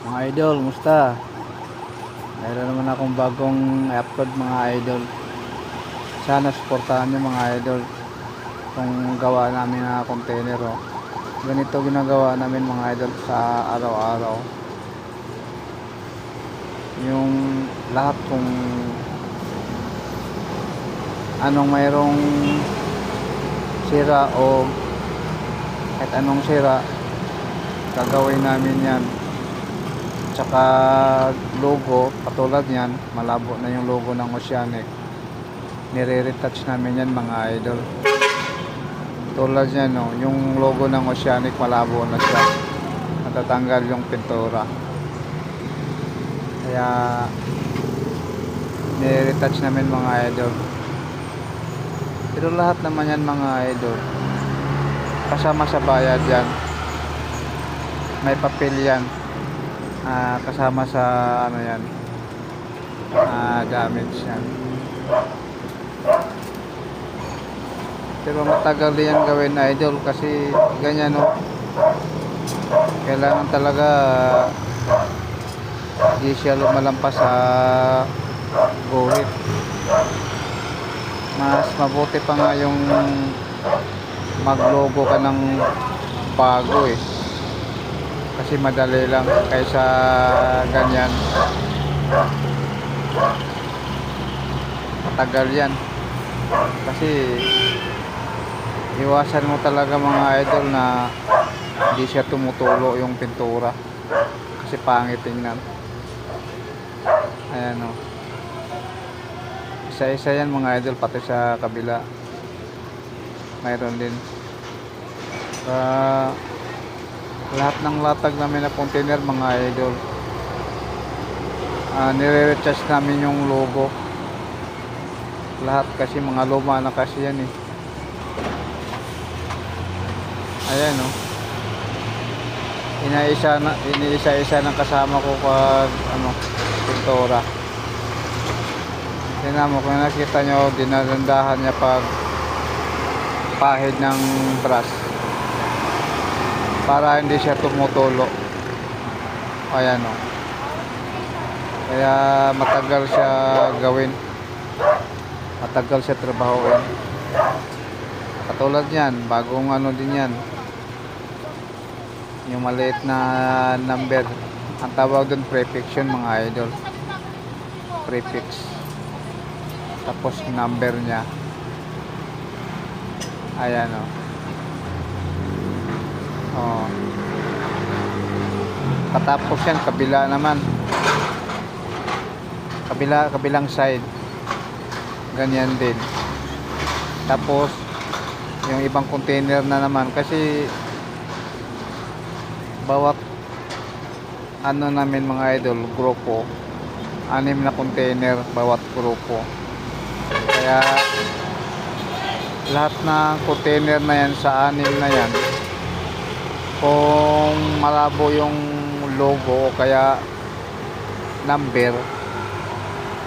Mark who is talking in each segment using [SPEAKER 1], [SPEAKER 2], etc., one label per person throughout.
[SPEAKER 1] Mga idol, musta? Mayroon naman akong bagong upload mga idol. Sana suportahan nyo mga idol kung gawa namin na container. Oh. Ganito ginagawa namin mga idol sa araw-araw. Yung lahat kung anong mayroong sira o kahit anong sira, gagawin namin yan. Tsaka logo, katulad yan, malabo na yung logo ng Oceanic. Nire-retouch namin yan mga idol. Tulad yan, no, yung logo ng Oceanic malabo na siya. Matatanggal yung pintura. Kaya nire-retouch namin mga idol. Pero lahat naman yan mga idol, kasama sa bayad yan. May papel yan. Kasama sa ano yan, damage yan. Pero matagal din yan gawin idol kasi ganyan, no, kailangan talaga di siya lumalampas sa guhit. Mas mabuti pa nga yung maglogo ka ng bago kasi madali lang kaysa ganyan, matagal yan. Kasi iwasan mo talaga mga idol na hindi siya tumutulo yung pintura kasi pangit tingnan. Ayan, o, isa-isa yan mga idol, pati sa kabila mayroon din. Lahat ng latag namin na container mga idol, nire-retouch namin yung logo lahat kasi mga luma na kasi yan Ayan, no, iniisa-isa ng kasama ko pag pintura. Tingnan mo, kung nakita nyo, dinadandahan niya pag pahid ng brush para hindi siya tumutulo. Ayan, o, kaya matagal siya gawin, matagal siya trabahoin. Katulad yan, bagong din yan, yung maliit na number, ang tawag doon prefix yun mga idol, prefix, tapos number nya. Ayan, o. Oh. Patapos yan, kabila naman, kabilang side, ganyan din. Tapos yung ibang container na naman, kasi bawat namin mga idol, grupo, 6 na container bawat grupo. Kaya lahat ng container na yan sa 6 na yan, kung malabo yung logo o kaya number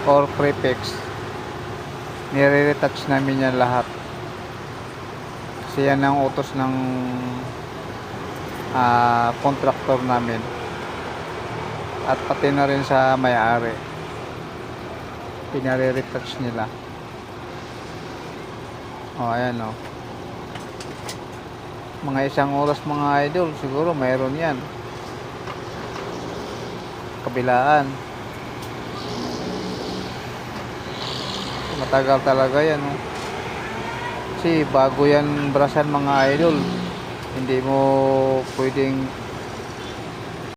[SPEAKER 1] or prefix, nire-retouch namin yan lahat. Kasi yan ang utos ng contractor namin at pati na rin sa may-ari, pinare-retouch nila. Ayan, o, mga 1 oras mga idol siguro mayroon yan, kabilaan. Matagal talaga yan, kasi bago yan brasan mga idol, hindi mo pwedeng